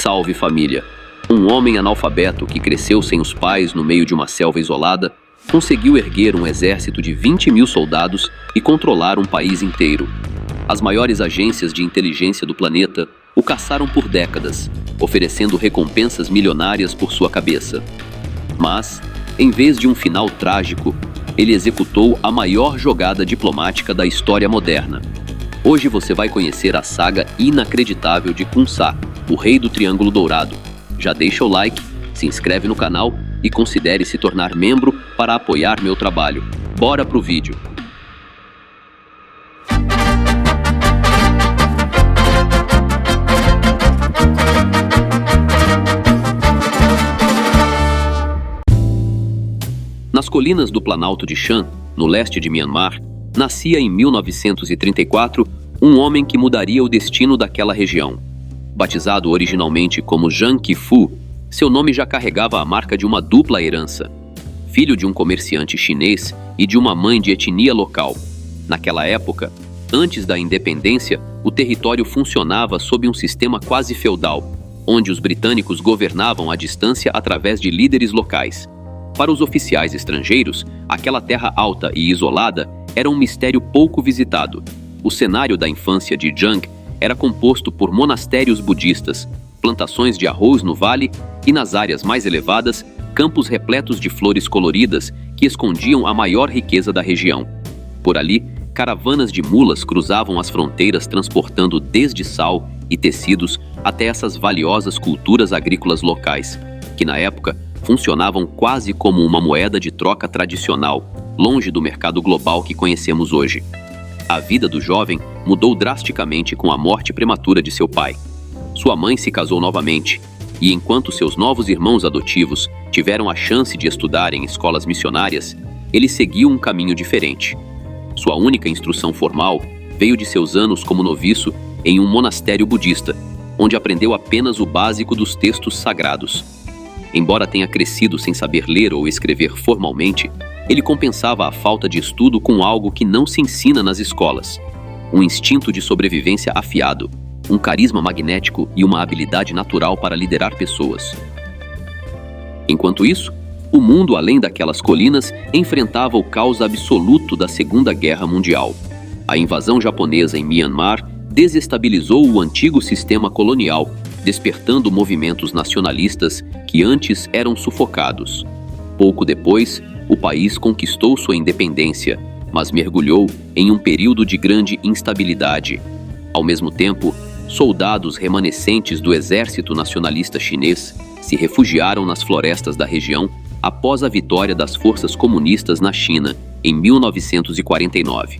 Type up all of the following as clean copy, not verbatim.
Salve família! Um homem analfabeto que cresceu sem os pais no meio de uma selva isolada conseguiu erguer um exército de 20.000 soldados e controlar um país inteiro. As maiores agências de inteligência do planeta o caçaram por décadas, oferecendo recompensas milionárias por sua cabeça. Mas, em vez de um final trágico, ele executou a maior jogada diplomática da história moderna. Hoje você vai conhecer a saga inacreditável de Khun Sa, o rei do Triângulo Dourado. Já deixa o like, se inscreve no canal e considere se tornar membro para apoiar meu trabalho. Bora pro vídeo! Nas colinas do Planalto de Shan, no leste de Myanmar, nascia em 1934 um homem que mudaria o destino daquela região. Batizado originalmente como Jan Qifu, seu nome já carregava a marca de uma dupla herança. Filho de um comerciante chinês e de uma mãe de etnia local. Naquela época, antes da independência, o território funcionava sob um sistema quase feudal, onde os britânicos governavam à distância através de líderes locais. Para os oficiais estrangeiros, aquela terra alta e isolada era um mistério pouco visitado. O cenário da infância de Jang era composto por monastérios budistas, plantações de arroz no vale e, nas áreas mais elevadas, campos repletos de flores coloridas que escondiam a maior riqueza da região. Por ali, caravanas de mulas cruzavam as fronteiras transportando desde sal e tecidos até essas valiosas culturas agrícolas locais, que na época funcionavam quase como uma moeda de troca tradicional, longe do mercado global que conhecemos hoje. A vida do jovem mudou drasticamente com a morte prematura de seu pai. Sua mãe se casou novamente, e enquanto seus novos irmãos adotivos tiveram a chance de estudar em escolas missionárias, ele seguiu um caminho diferente. Sua única instrução formal veio de seus anos como noviço em um monastério budista, onde aprendeu apenas o básico dos textos sagrados. Embora tenha crescido sem saber ler ou escrever formalmente, ele compensava a falta de estudo com algo que não se ensina nas escolas: um instinto de sobrevivência afiado, um carisma magnético e uma habilidade natural para liderar pessoas. Enquanto isso, o mundo além daquelas colinas enfrentava o caos absoluto da Segunda Guerra Mundial. A invasão japonesa em Myanmar desestabilizou o antigo sistema colonial, despertando movimentos nacionalistas que antes eram sufocados. Pouco depois, o país conquistou sua independência, mas mergulhou em um período de grande instabilidade. Ao mesmo tempo, soldados remanescentes do exército nacionalista chinês se refugiaram nas florestas da região após a vitória das forças comunistas na China em 1949.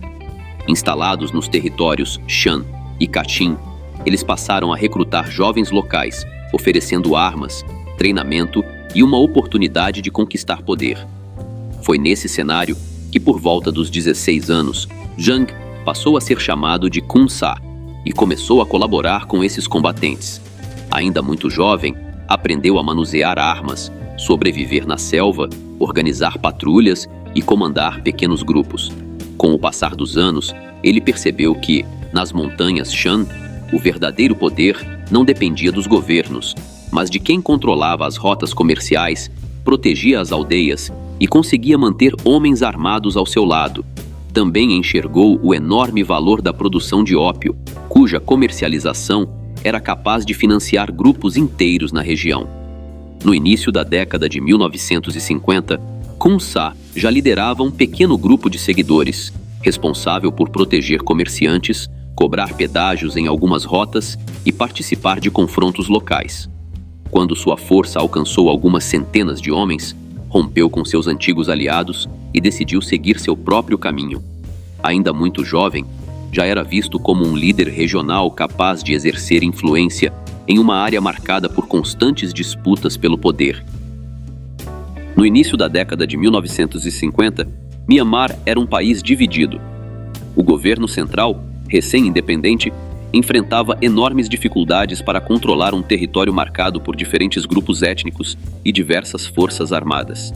Instalados nos territórios Shan e Kachin, eles passaram a recrutar jovens locais, oferecendo armas, treinamento e uma oportunidade de conquistar poder. Foi nesse cenário que, por volta dos 16 anos, Jang passou a ser chamado de Khun Sa e começou a colaborar com esses combatentes. Ainda muito jovem, aprendeu a manusear armas, sobreviver na selva, organizar patrulhas e comandar pequenos grupos. Com o passar dos anos, ele percebeu que, nas montanhas Shan, o verdadeiro poder não dependia dos governos, mas de quem controlava as rotas comerciais, protegia as aldeias e conseguia manter homens armados ao seu lado. Também enxergou o enorme valor da produção de ópio, cuja comercialização era capaz de financiar grupos inteiros na região. No início da década de 1950, Khun Sa já liderava um pequeno grupo de seguidores, responsável por proteger comerciantes, cobrar pedágios em algumas rotas e participar de confrontos locais. Quando sua força alcançou algumas centenas de homens, rompeu com seus antigos aliados e decidiu seguir seu próprio caminho. Ainda muito jovem, já era visto como um líder regional capaz de exercer influência em uma área marcada por constantes disputas pelo poder. No início da década de 1950, Myanmar era um país dividido. O governo central, recém-independente, enfrentava enormes dificuldades para controlar um território marcado por diferentes grupos étnicos e diversas forças armadas.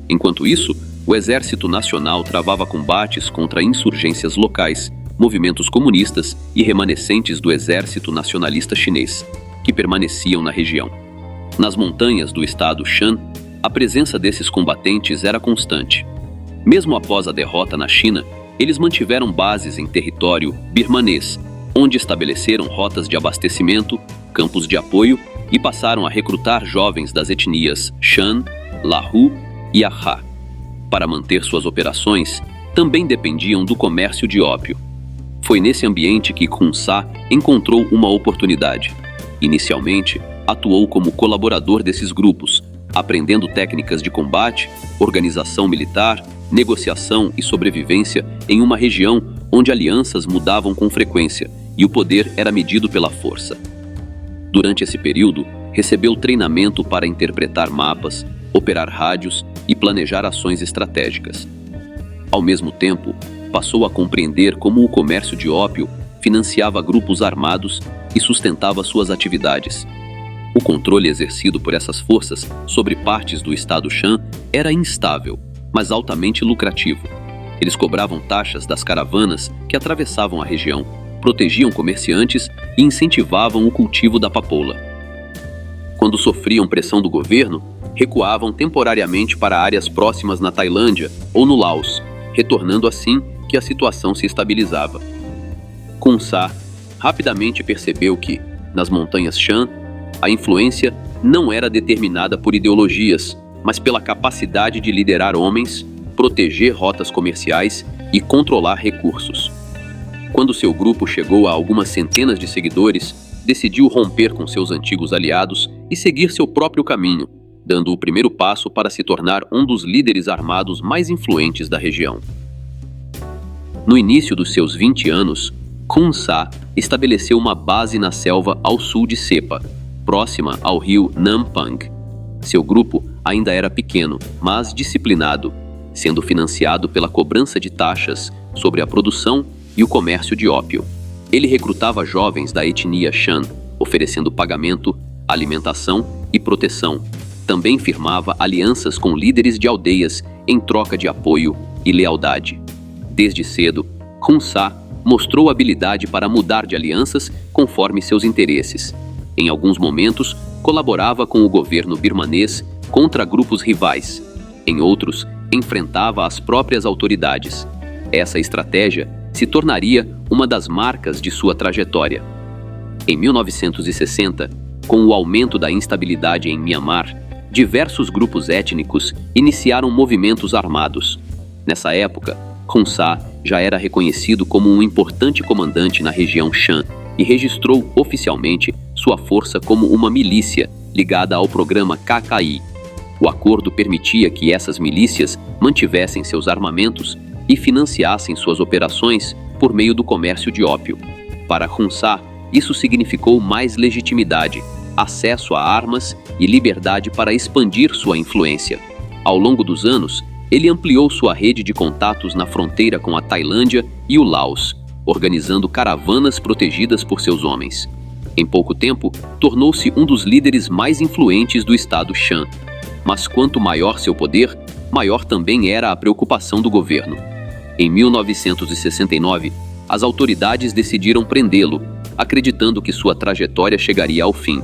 Enquanto isso, o Exército Nacional travava combates contra insurgências locais, movimentos comunistas e remanescentes do Exército Nacionalista Chinês. que permaneciam na região. Nas montanhas do estado Shan, a presença desses combatentes era constante. Mesmo após a derrota na China, eles mantiveram bases em território birmanês, onde estabeleceram rotas de abastecimento, campos de apoio e passaram a recrutar jovens das etnias Shan, Lahu e Akha. Para manter suas operações, também dependiam do comércio de ópio. Foi nesse ambiente que Khun Sa encontrou uma oportunidade. Inicialmente, atuou como colaborador desses grupos, aprendendo técnicas de combate, organização militar, negociação e sobrevivência em uma região onde alianças mudavam com frequência e o poder era medido pela força. Durante esse período, recebeu treinamento para interpretar mapas, operar rádios e planejar ações estratégicas. Ao mesmo tempo, passou a compreender como o comércio de ópio financiava grupos armados e sustentava suas atividades. O controle exercido por essas forças sobre partes do estado Shan era instável, mas altamente lucrativo. Eles cobravam taxas das caravanas que atravessavam a região, protegiam comerciantes e incentivavam o cultivo da papoula. Quando sofriam pressão do governo, recuavam temporariamente para áreas próximas na Tailândia ou no Laos, retornando assim que a situação se estabilizava. Khun Sa rapidamente percebeu que, nas montanhas Shan, a influência não era determinada por ideologias, mas pela capacidade de liderar homens, proteger rotas comerciais e controlar recursos. Quando seu grupo chegou a algumas centenas de seguidores, decidiu romper com seus antigos aliados e seguir seu próprio caminho, dando o primeiro passo para se tornar um dos líderes armados mais influentes da região. No início dos seus 20 anos, Khun Sa estabeleceu uma base na selva ao sul de Sepa, próxima ao rio Nam Pang. Seu grupo ainda era pequeno, mas disciplinado, sendo financiado pela cobrança de taxas sobre a produção e o comércio de ópio. Ele recrutava jovens da etnia Shan, oferecendo pagamento, alimentação e proteção. Também firmava alianças com líderes de aldeias em troca de apoio e lealdade. Desde cedo, Khun Sa mostrou habilidade para mudar de alianças conforme seus interesses. Em alguns momentos, colaborava com o governo birmanês contra grupos rivais. Em outros, enfrentava as próprias autoridades. Essa estratégia se tornaria uma das marcas de sua trajetória. Em 1960, com o aumento da instabilidade em Myanmar, diversos grupos étnicos iniciaram movimentos armados. Nessa época, Khun Sa já era reconhecido como um importante comandante na região Shan e registrou oficialmente sua força como uma milícia ligada ao programa KKI. O acordo permitia que essas milícias mantivessem seus armamentos e financiassem suas operações por meio do comércio de ópio. Para Khun Sa, isso significou mais legitimidade, acesso a armas e liberdade para expandir sua influência. Ao longo dos anos, ele ampliou sua rede de contatos na fronteira com a Tailândia e o Laos, organizando caravanas protegidas por seus homens. Em pouco tempo, tornou-se um dos líderes mais influentes do estado Shan. Mas quanto maior seu poder, maior também era a preocupação do governo. Em 1969, as autoridades decidiram prendê-lo, acreditando que sua trajetória chegaria ao fim.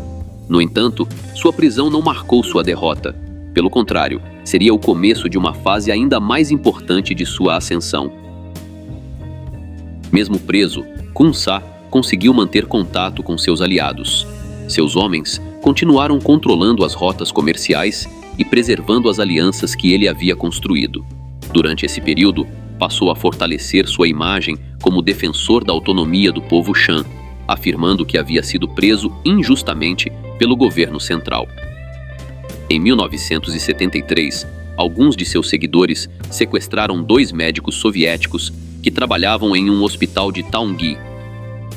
No entanto, sua prisão não marcou sua derrota. Pelo contrário, seria o começo de uma fase ainda mais importante de sua ascensão. Mesmo preso, Khun Sa conseguiu manter contato com seus aliados. Seus homens continuaram controlando as rotas comerciais e preservando as alianças que ele havia construído. Durante esse período, passou a fortalecer sua imagem como defensor da autonomia do povo Shan, afirmando que havia sido preso injustamente pelo governo central. Em 1973, alguns de seus seguidores sequestraram 2 médicos soviéticos que trabalhavam em um hospital de Taungui.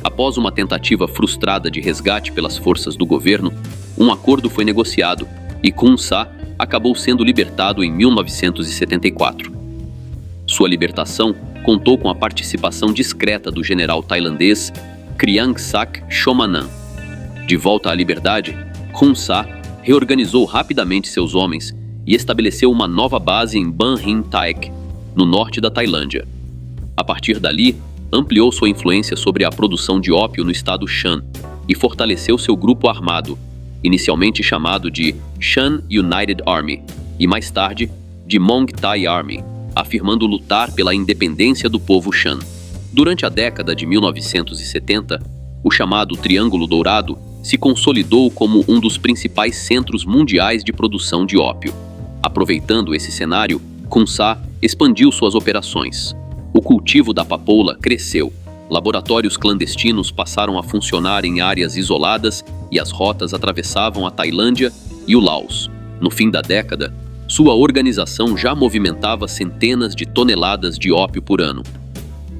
Após uma tentativa frustrada de resgate pelas forças do governo, um acordo foi negociado e Khun Sa acabou sendo libertado em 1974. Sua libertação contou com a participação discreta do general tailandês Kriang Sak Chomanan. De volta à liberdade, Khun Sa reorganizou rapidamente seus homens e estabeleceu uma nova base em Ban Hin Taek, no norte da Tailândia. A partir dali, ampliou sua influência sobre a produção de ópio no estado Shan, e fortaleceu seu grupo armado, inicialmente chamado de Shan United Army e mais tarde de Mong Thai Army, afirmando lutar pela independência do povo Shan. Durante a década de 1970, o chamado Triângulo Dourado se consolidou como um dos principais centros mundiais de produção de ópio. Aproveitando esse cenário, Khun Sa expandiu suas operações. O cultivo da papoula cresceu. Laboratórios clandestinos passaram a funcionar em áreas isoladas e as rotas atravessavam a Tailândia e o Laos. No fim da década, sua organização já movimentava centenas de toneladas de ópio por ano.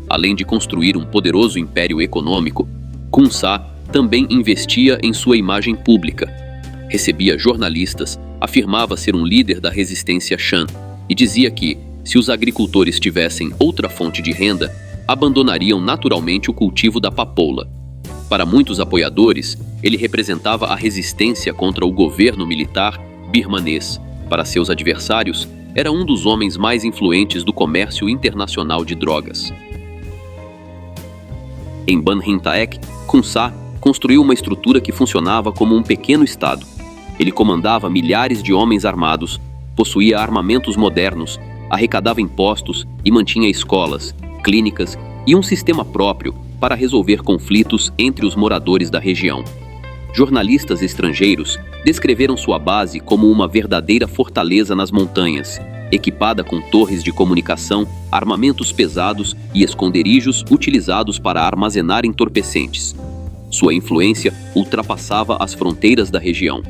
Além de construir um poderoso império econômico, Khun Sa também investia em sua imagem pública. Recebia jornalistas, afirmava ser um líder da resistência Shan e dizia que, se os agricultores tivessem outra fonte de renda, abandonariam naturalmente o cultivo da papoula. Para muitos apoiadores, ele representava a resistência contra o governo militar birmanês. Para seus adversários, era um dos homens mais influentes do comércio internacional de drogas. Em Ban Hin Taek, Khun Sa construiu uma estrutura que funcionava como um pequeno estado. Ele comandava milhares de homens armados, possuía armamentos modernos, arrecadava impostos e mantinha escolas, clínicas e um sistema próprio para resolver conflitos entre os moradores da região. Jornalistas estrangeiros descreveram sua base como uma verdadeira fortaleza nas montanhas, equipada com torres de comunicação, armamentos pesados e esconderijos utilizados para armazenar entorpecentes. Sua influência ultrapassava as fronteiras da região.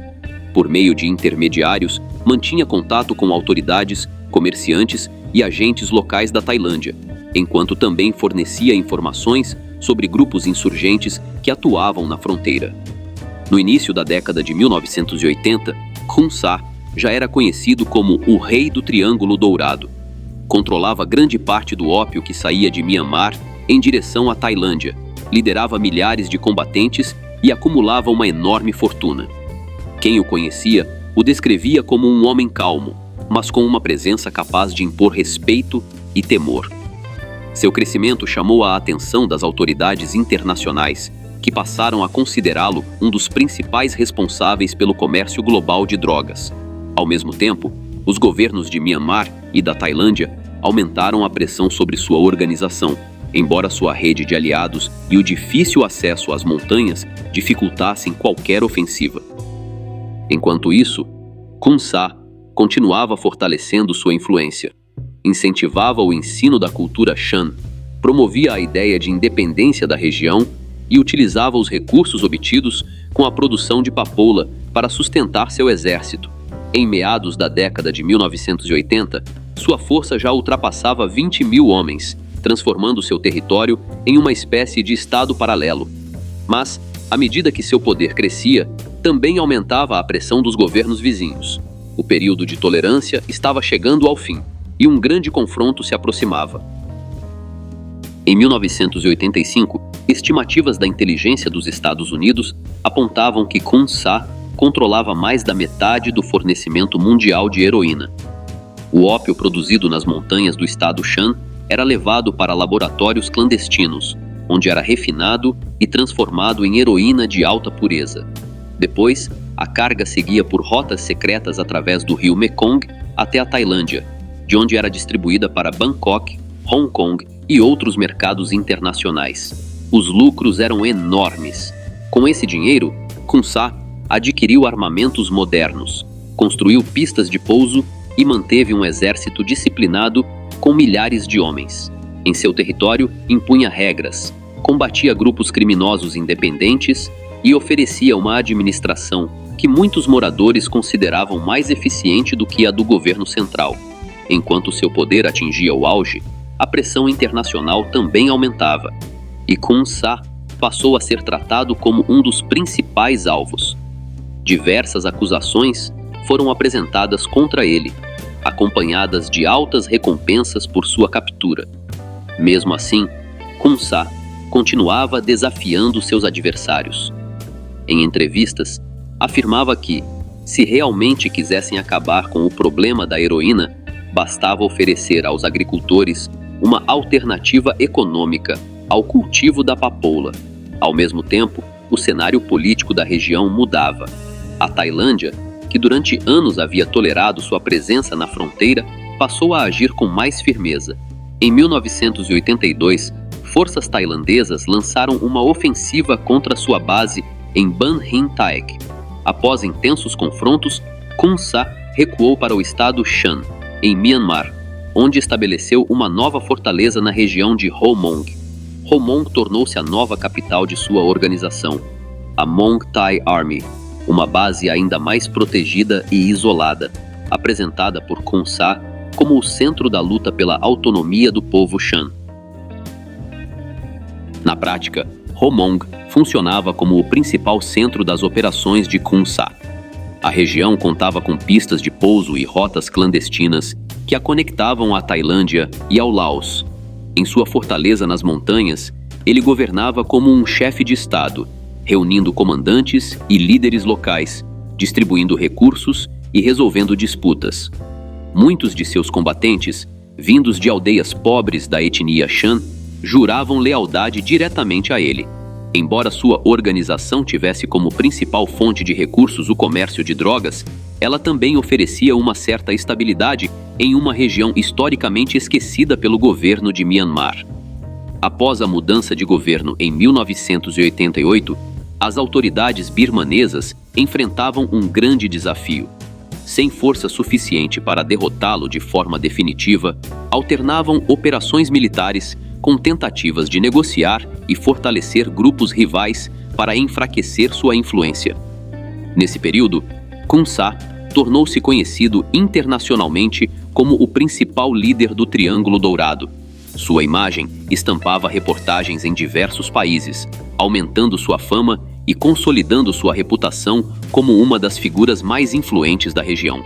Por meio de intermediários, mantinha contato com autoridades, comerciantes e agentes locais da Tailândia, enquanto também fornecia informações sobre grupos insurgentes que atuavam na fronteira. No início da década de 1980, Khun Sa já era conhecido como o Rei do Triângulo Dourado. Controlava grande parte do ópio que saía de Myanmar em direção à Tailândia, liderava milhares de combatentes e acumulava uma enorme fortuna. Quem o conhecia o descrevia como um homem calmo, mas com uma presença capaz de impor respeito e temor. Seu crescimento chamou a atenção das autoridades internacionais, que passaram a considerá-lo um dos principais responsáveis pelo comércio global de drogas. Ao mesmo tempo, os governos de Myanmar e da Tailândia aumentaram a pressão sobre sua organização, embora sua rede de aliados e o difícil acesso às montanhas dificultassem qualquer ofensiva. Enquanto isso, Khun Sa continuava fortalecendo sua influência. Incentivava o ensino da cultura Shan, promovia a ideia de independência da região e utilizava os recursos obtidos com a produção de papoula para sustentar seu exército. Em meados da década de 1980, sua força já ultrapassava 20 mil homens, transformando seu território em uma espécie de estado paralelo. Mas, à medida que seu poder crescia, também aumentava a pressão dos governos vizinhos. O período de tolerância estava chegando ao fim, e um grande confronto se aproximava. Em 1985, estimativas da inteligência dos Estados Unidos apontavam que Khun Sa controlava mais da metade do fornecimento mundial de heroína. O ópio produzido nas montanhas do estado Shan era levado para laboratórios clandestinos, onde era refinado e transformado em heroína de alta pureza. Depois, a carga seguia por rotas secretas através do rio Mekong até a Tailândia, de onde era distribuída para Bangkok, Hong Kong e outros mercados internacionais. Os lucros eram enormes. Com esse dinheiro, Khun Sa adquiriu armamentos modernos, construiu pistas de pouso e manteve um exército disciplinado com milhares de homens. Em seu território, impunha regras, combatia grupos criminosos independentes e oferecia uma administração que muitos moradores consideravam mais eficiente do que a do governo central. Enquanto seu poder atingia o auge, a pressão internacional também aumentava, e Khun Sa passou a ser tratado como um dos principais alvos. Diversas acusações foram apresentadas contra ele, acompanhadas de altas recompensas por sua captura. Mesmo assim, Khun Sa continuava desafiando seus adversários. Em entrevistas, afirmava que, se realmente quisessem acabar com o problema da heroína, bastava oferecer aos agricultores uma alternativa econômica ao cultivo da papoula. Ao mesmo tempo, o cenário político da região mudava. A Tailândia, que durante anos havia tolerado sua presença na fronteira, passou a agir com mais firmeza. Em 1982, forças tailandesas lançaram uma ofensiva contra sua base em Ban Hin Taek. Após intensos confrontos, Khun Sa recuou para o estado Shan, em Myanmar, onde estabeleceu uma nova fortaleza na região de Ho Mong. Ho Mong tornou-se a nova capital de sua organização, a Mong Thai Army, uma base ainda mais protegida e isolada, apresentada por Khun Sa como o centro da luta pela autonomia do povo Shan. Na prática, Ho Mong funcionava como o principal centro das operações de Khun Sa. A região contava com pistas de pouso e rotas clandestinas que a conectavam à Tailândia e ao Laos. Em sua fortaleza nas montanhas, ele governava como um chefe de Estado, reunindo comandantes e líderes locais, distribuindo recursos e resolvendo disputas. Muitos de seus combatentes, vindos de aldeias pobres da etnia Shan, juravam lealdade diretamente a ele. Embora sua organização tivesse como principal fonte de recursos o comércio de drogas, ela também oferecia uma certa estabilidade em uma região historicamente esquecida pelo governo de Myanmar. Após a mudança de governo em 1988, as autoridades birmanesas enfrentavam um grande desafio. Sem força suficiente para derrotá-lo de forma definitiva, alternavam operações militares com tentativas de negociar e fortalecer grupos rivais para enfraquecer sua influência. Nesse período, Khun Sa tornou-se conhecido internacionalmente como o principal líder do Triângulo Dourado. Sua imagem estampava reportagens em diversos países, aumentando sua fama e consolidando sua reputação como uma das figuras mais influentes da região.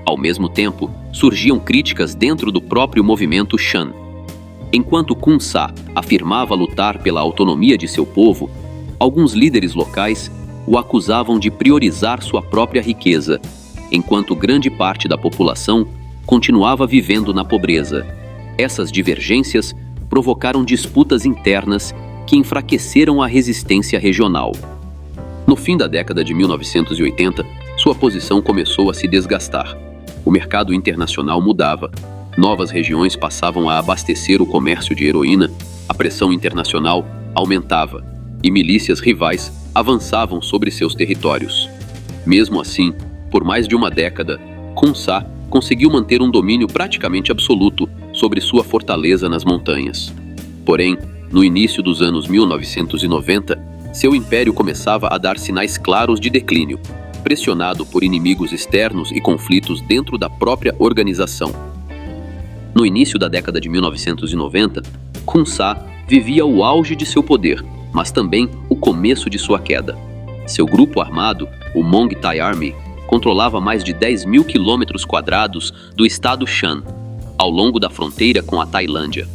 Ao mesmo tempo, surgiam críticas dentro do próprio movimento Shan. Enquanto Khun Sa afirmava lutar pela autonomia de seu povo, alguns líderes locais o acusavam de priorizar sua própria riqueza, enquanto grande parte da população continuava vivendo na pobreza. Essas divergências provocaram disputas internas que enfraqueceram a resistência regional. No fim da década de 1980, sua posição começou a se desgastar. O mercado internacional mudava. Novas regiões passavam a abastecer o comércio de heroína, a pressão internacional aumentava e milícias rivais avançavam sobre seus territórios. Mesmo assim, por mais de uma década, Khun Sa conseguiu manter um domínio praticamente absoluto sobre sua fortaleza nas montanhas. Porém, no início dos anos 1990, seu império começava a dar sinais claros de declínio, pressionado por inimigos externos e conflitos dentro da própria organização. No início da década de 1990, Khun Sa vivia o auge de seu poder, mas também o começo de sua queda. Seu grupo armado, o Mong Thai Army, controlava mais de 10 mil quilômetros quadrados do estado Shan, ao longo da fronteira com a Tailândia.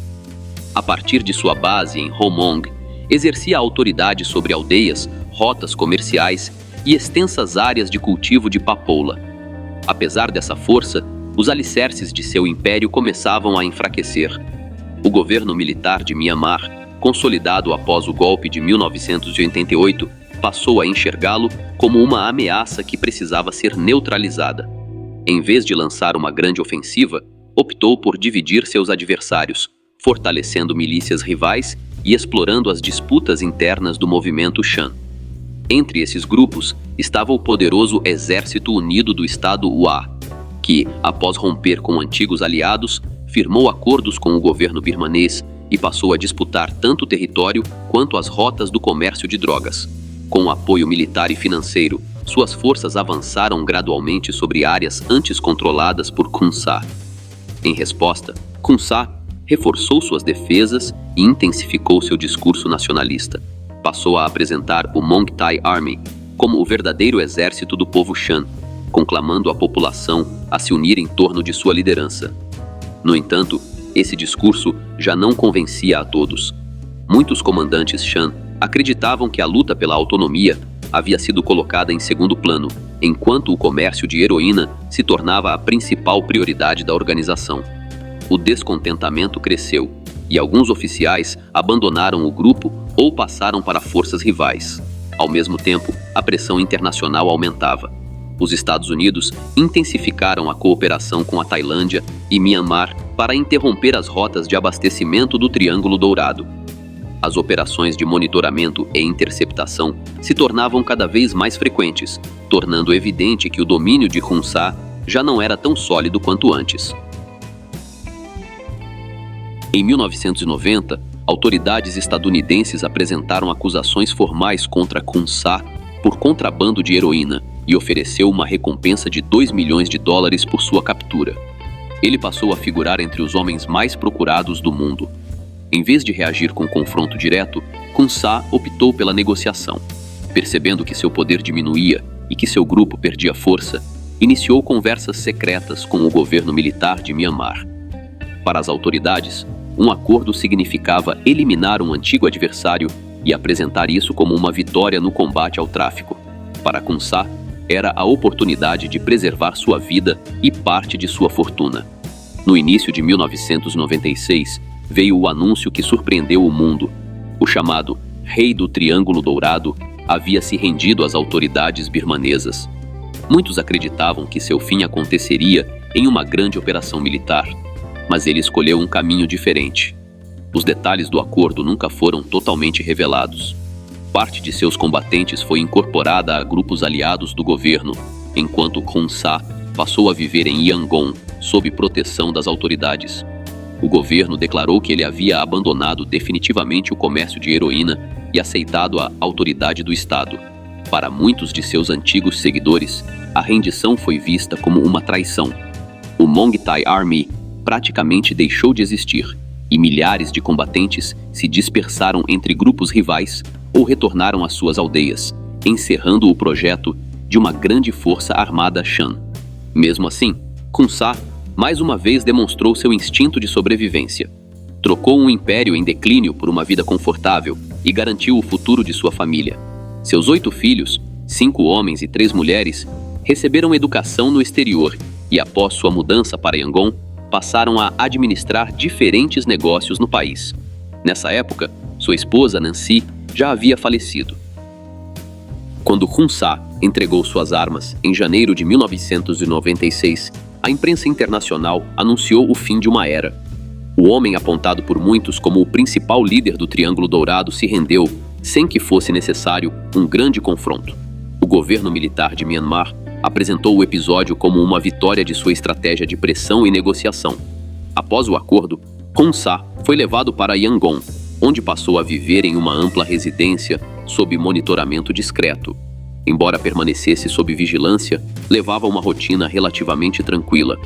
A partir de sua base em Ho Mong, exercia autoridade sobre aldeias, rotas comerciais e extensas áreas de cultivo de papoula. Apesar dessa força, os alicerces de seu império começavam a enfraquecer. O governo militar de Myanmar, consolidado após o golpe de 1988, passou a enxergá-lo como uma ameaça que precisava ser neutralizada. Em vez de lançar uma grande ofensiva, optou por dividir seus adversários, fortalecendo milícias rivais e explorando as disputas internas do movimento Shan. Entre esses grupos estava o poderoso Exército Unido do Estado Wa, que, após romper com antigos aliados, firmou acordos com o governo birmanês e passou a disputar tanto o território quanto as rotas do comércio de drogas. Com o apoio militar e financeiro, suas forças avançaram gradualmente sobre áreas antes controladas por Khun Sa. Em resposta, Khun Sa reforçou suas defesas e intensificou seu discurso nacionalista. Passou a apresentar o Mong Thai Army como o verdadeiro exército do povo Shan, conclamando a população a se unir em torno de sua liderança. No entanto, esse discurso já não convencia a todos. Muitos comandantes Shan acreditavam que a luta pela autonomia havia sido colocada em segundo plano, enquanto o comércio de heroína se tornava a principal prioridade da organização. O descontentamento cresceu e alguns oficiais abandonaram o grupo ou passaram para forças rivais. Ao mesmo tempo, a pressão internacional aumentava. Os Estados Unidos intensificaram a cooperação com a Tailândia e Myanmar para interromper as rotas de abastecimento do Triângulo Dourado. As operações de monitoramento e interceptação se tornavam cada vez mais frequentes, tornando evidente que o domínio de Hun Sa já não era tão sólido quanto antes. Em 1990, autoridades estadunidenses apresentaram acusações formais contra Hun Sa por contrabando de heroína e ofereceu uma recompensa de $2 milhões por sua captura. Ele passou a figurar entre os homens mais procurados do mundo. Em vez de reagir com confronto direto, Hun Sa optou pela negociação. Percebendo que seu poder diminuía e que seu grupo perdia força, iniciou conversas secretas com o governo militar de Myanmar. Para as autoridades, um acordo significava eliminar um antigo adversário e apresentar isso como uma vitória no combate ao tráfico. Para Hun Sa, era a oportunidade de preservar sua vida e parte de sua fortuna. No início de 1996, veio o anúncio que surpreendeu o mundo. O chamado Rei do Triângulo Dourado havia se rendido às autoridades birmanesas. Muitos acreditavam que seu fim aconteceria em uma grande operação militar, mas ele escolheu um caminho diferente. Os detalhes do acordo nunca foram totalmente revelados. Parte de seus combatentes foi incorporada a grupos aliados do governo, enquanto Hun Sa passou a viver em Yangon, sob proteção das autoridades. O governo declarou que ele havia abandonado definitivamente o comércio de heroína e aceitado a autoridade do Estado. Para muitos de seus antigos seguidores, a rendição foi vista como uma traição. O Mong Thai Army praticamente deixou de existir, e milhares de combatentes se dispersaram entre grupos rivais ou retornaram às suas aldeias, encerrando o projeto de uma grande força armada Shan. Mesmo assim, Hun Sa mais uma vez demonstrou seu instinto de sobrevivência. Trocou um império em declínio por uma vida confortável e garantiu o futuro de sua família. Seus 8 filhos, 5 homens e 3 mulheres, receberam educação no exterior e, após sua mudança para Yangon, passaram a administrar diferentes negócios no país. Nessa época, sua esposa, Nancy, já havia falecido. Quando Hun Sa entregou suas armas em janeiro de 1996, a imprensa internacional anunciou o fim de uma era. O homem apontado por muitos como o principal líder do Triângulo Dourado se rendeu, sem que fosse necessário um grande confronto. O governo militar de Myanmar apresentou o episódio como uma vitória de sua estratégia de pressão e negociação. Após o acordo, Hun Sa foi levado para Yangon, onde passou a viver em uma ampla residência sob monitoramento discreto. Embora permanecesse sob vigilância, levava uma rotina relativamente tranquila.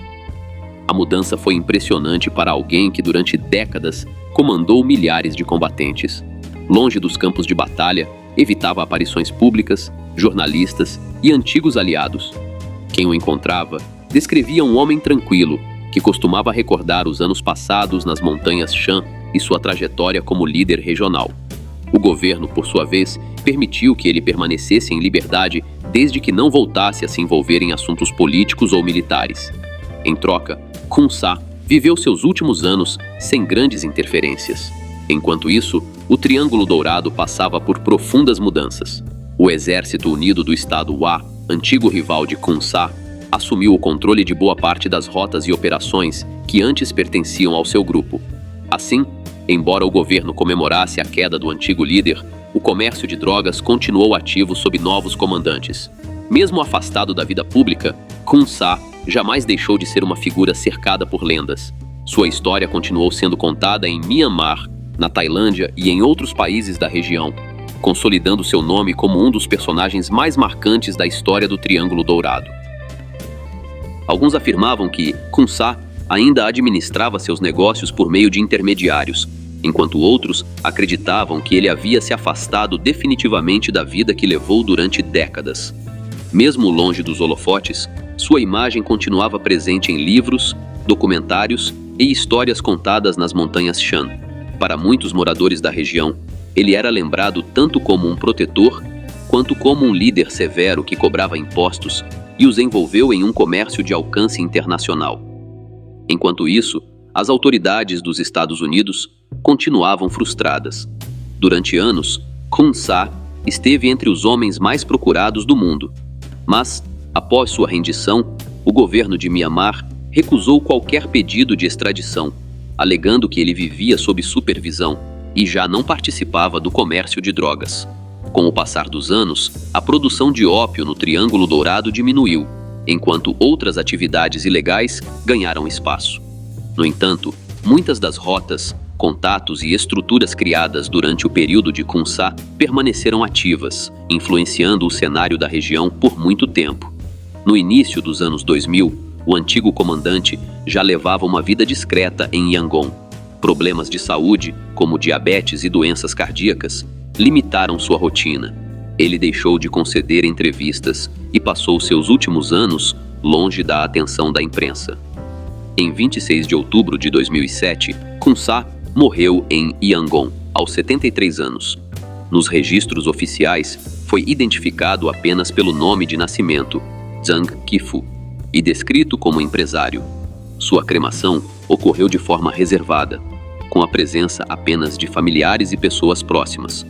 A mudança foi impressionante para alguém que durante décadas comandou milhares de combatentes. Longe dos campos de batalha, evitava aparições públicas, jornalistas e antigos aliados. Quem o encontrava descrevia um homem tranquilo, que costumava recordar os anos passados nas montanhas Shan e sua trajetória como líder regional. O governo, por sua vez, permitiu que ele permanecesse em liberdade desde que não voltasse a se envolver em assuntos políticos ou militares. Em troca, Hun Sa viveu seus últimos anos sem grandes interferências. Enquanto isso, o Triângulo Dourado passava por profundas mudanças. O Exército Unido do Estado Wa, antigo rival de Hun Sa, assumiu o controle de boa parte das rotas e operações que antes pertenciam ao seu grupo. Assim, embora o governo comemorasse a queda do antigo líder, o comércio de drogas continuou ativo sob novos comandantes. Mesmo afastado da vida pública, Hun Sa jamais deixou de ser uma figura cercada por lendas. Sua história continuou sendo contada em Myanmar, na Tailândia e em outros países da região, consolidando seu nome como um dos personagens mais marcantes da história do Triângulo Dourado. Alguns afirmavam que Hun Sa ainda administrava seus negócios por meio de intermediários, enquanto outros acreditavam que ele havia se afastado definitivamente da vida que levou durante décadas. Mesmo longe dos holofotes, sua imagem continuava presente em livros, documentários e histórias contadas nas montanhas Shan. Para muitos moradores da região, ele era lembrado tanto como um protetor, quanto como um líder severo que cobrava impostos e os envolveu em um comércio de alcance internacional. Enquanto isso, as autoridades dos Estados Unidos continuavam frustradas. Durante anos, Hun Sa esteve entre os homens mais procurados do mundo. Mas, após sua rendição, o governo de Mianmar recusou qualquer pedido de extradição, alegando que ele vivia sob supervisão e já não participava do comércio de drogas. Com o passar dos anos, a produção de ópio no Triângulo Dourado diminuiu, enquanto outras atividades ilegais ganharam espaço. No entanto, muitas das rotas, contatos e estruturas criadas durante o período de Kun Sa permaneceram ativas, influenciando o cenário da região por muito tempo. No início dos anos 2000, o antigo comandante já levava uma vida discreta em Yangon. Problemas de saúde, como diabetes e doenças cardíacas, limitaram sua rotina. Ele deixou de conceder entrevistas e passou seus últimos anos longe da atenção da imprensa. Em 26 de outubro de 2007, Kun Sa morreu em Yangon, aos 73 anos. Nos registros oficiais, foi identificado apenas pelo nome de nascimento, Zhang Qifu, e descrito como empresário. Sua cremação ocorreu de forma reservada, com a presença apenas de familiares e pessoas próximas.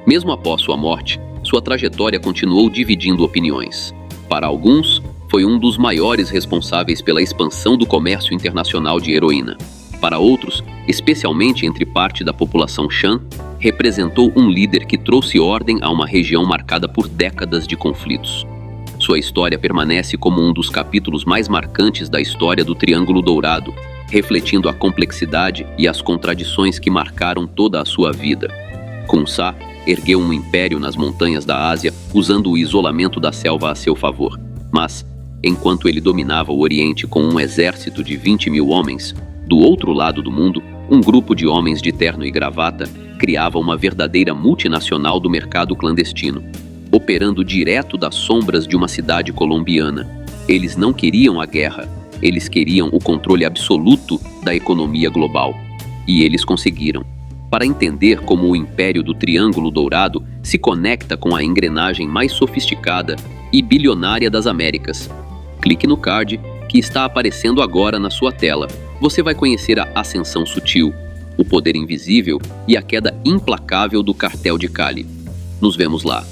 Mesmo após sua morte, sua trajetória continuou dividindo opiniões. Para alguns, foi um dos maiores responsáveis pela expansão do comércio internacional de heroína. Para outros, especialmente entre parte da população Shan, representou um líder que trouxe ordem a uma região marcada por décadas de conflitos. Sua história permanece como um dos capítulos mais marcantes da história do Triângulo Dourado, refletindo a complexidade e as contradições que marcaram toda a sua vida. Kun Sa ergueu um império nas montanhas da Ásia usando o isolamento da selva a seu favor. Mas, enquanto ele dominava o Oriente com um exército de 20 mil homens, do outro lado do mundo, um grupo de homens de terno e gravata criava uma verdadeira multinacional do mercado clandestino, operando direto das sombras de uma cidade colombiana. Eles não queriam a guerra, eles queriam o controle absoluto da economia global. E eles conseguiram. Para entender como o Império do Triângulo Dourado se conecta com a engrenagem mais sofisticada e bilionária das Américas, clique no card que está aparecendo agora na sua tela. Você vai conhecer a ascensão sutil, o poder invisível e a queda implacável do cartel de Cali. Nos vemos lá.